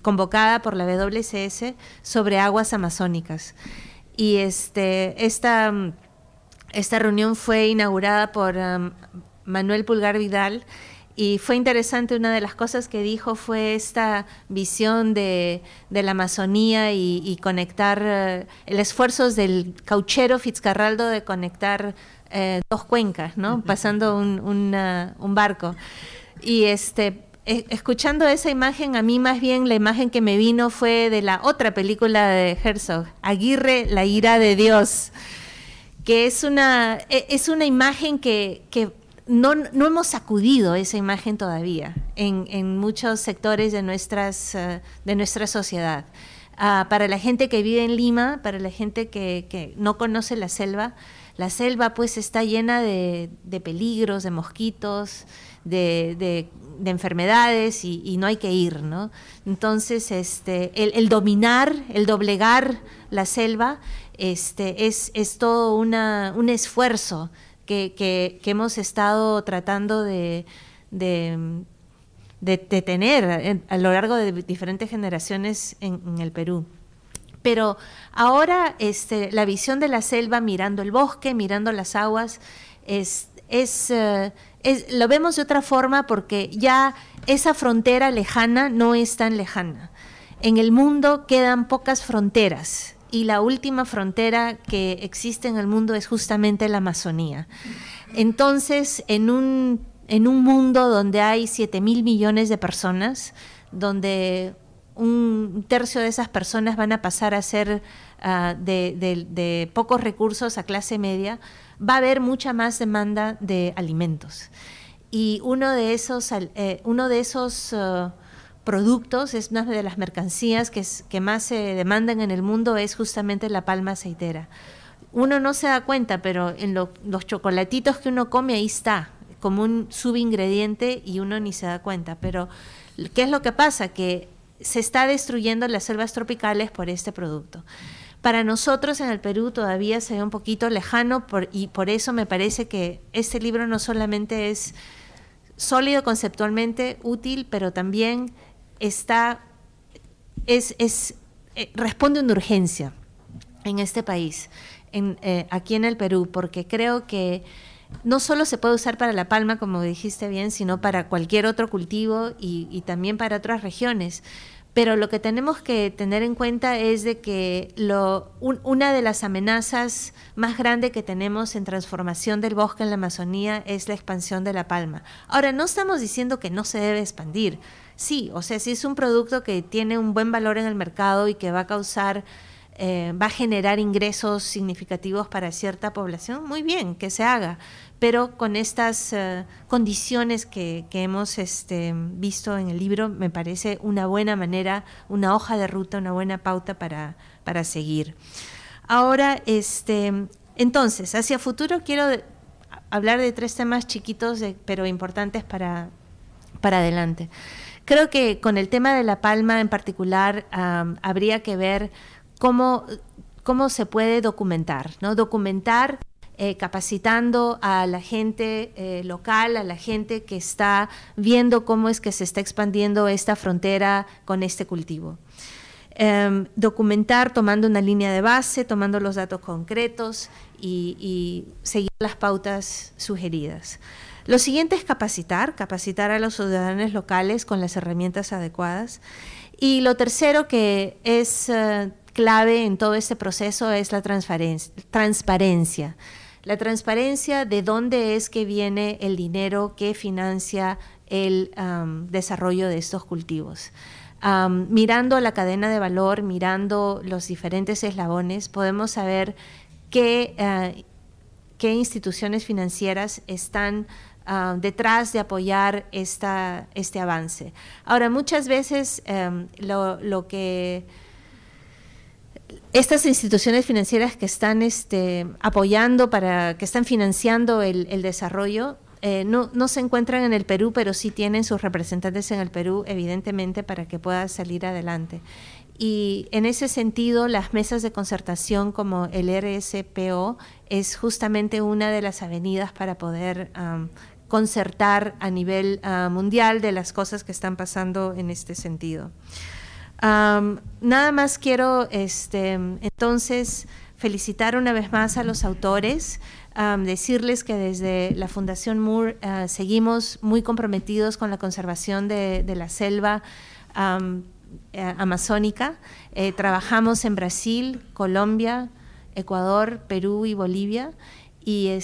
convocada por la WCS sobre aguas amazónicas. Y esta reunión fue inaugurada por Manuel Pulgar Vidal y fue interesante. Una de las cosas que dijo fue esta visión de la Amazonía y conectar el esfuerzo del cauchero Fitzcarraldo de conectar dos cuencas, ¿no? Pasando un barco. Y escuchando esa imagen, a mí más bien la imagen que me vino fue de la otra película de Herzog, Aguirre, la ira de Dios, que es una imagen que no hemos sacudido esa imagen todavía en muchos sectores de nuestra sociedad. Para la gente que vive en Lima, para la gente que no conoce la selva pues está llena de peligros, de mosquitos, de enfermedades y no hay que ir, ¿no? Entonces, el dominar, el doblegar la selva, es todo un esfuerzo que hemos estado tratando de tener a lo largo de diferentes generaciones en el Perú. Pero ahora la visión de la selva mirando el bosque, mirando las aguas, lo vemos de otra forma porque ya esa frontera lejana no es tan lejana. En el mundo quedan pocas fronteras y la última frontera que existe en el mundo es justamente la Amazonía. Entonces, en un mundo donde hay 7.000 millones de personas, donde un tercio de esas personas van a pasar a ser de pocos recursos a clase media, va a haber mucha más demanda de alimentos. Y uno de esos productos, es una de las mercancías que más se demandan en el mundo, es justamente la palma aceitera. Uno no se da cuenta, pero en los chocolatitos que uno come, ahí está, como un subingrediente y uno ni se da cuenta. Pero, ¿qué es lo que pasa? Que se está destruyendo las selvas tropicales por este producto. Para nosotros en el Perú todavía se ve un poquito lejano y por eso me parece que este libro no solamente es sólido conceptualmente, útil, pero también responde a una urgencia en este país, aquí en el Perú, porque creo que no solo se puede usar para la palma, como dijiste bien, sino para cualquier otro cultivo y también para otras regiones. Pero lo que tenemos que tener en cuenta es de que una de las amenazas más grandes que tenemos en transformación del bosque en la Amazonía es la expansión de la palma. Ahora, no estamos diciendo que no se debe expandir. Sí, o sea, si es un producto que tiene un buen valor en el mercado y que va a generar ingresos significativos para cierta población, muy bien, que se haga, pero con estas condiciones que hemos visto en el libro, me parece una buena manera, una hoja de ruta, una buena pauta para seguir. Ahora, entonces, hacia futuro quiero hablar de 3 temas chiquitos, pero importantes para adelante. Creo que con el tema de la palma en particular, habría que ver cómo se puede documentar, ¿no? Documentar capacitando a la gente local, a la gente que está viendo cómo es que se está expandiendo esta frontera con este cultivo. Documentar tomando una línea de base, tomando los datos concretos y seguir las pautas sugeridas. Lo siguiente es capacitar a los ciudadanos locales con las herramientas adecuadas. Y lo tercero que es clave en todo este proceso es la transparencia. La transparencia de dónde es que viene el dinero que financia el desarrollo de estos cultivos. Mirando la cadena de valor, mirando los diferentes eslabones, podemos saber qué instituciones financieras están detrás de apoyar este avance. Ahora, muchas veces lo que estas instituciones financieras que están apoyando, que están financiando el desarrollo, no se encuentran en el Perú, pero sí tienen sus representantes en el Perú, evidentemente, para que pueda salir adelante. Y en ese sentido, las mesas de concertación como el RSPO es justamente una de las avenidas para poder concertar a nivel mundial de las cosas que están pasando en este sentido. Nada más quiero entonces felicitar una vez más a los autores, decirles que desde la Fundación Moore seguimos muy comprometidos con la conservación de la selva amazónica. Trabajamos en Brasil, Colombia, Ecuador, Perú y Bolivia. Y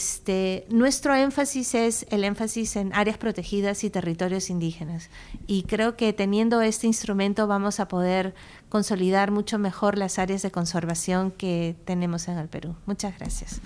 nuestro énfasis es el énfasis en áreas protegidas y territorios indígenas. Y creo que teniendo este instrumento vamos a poder consolidar mucho mejor las áreas de conservación que tenemos en el Perú. Muchas gracias.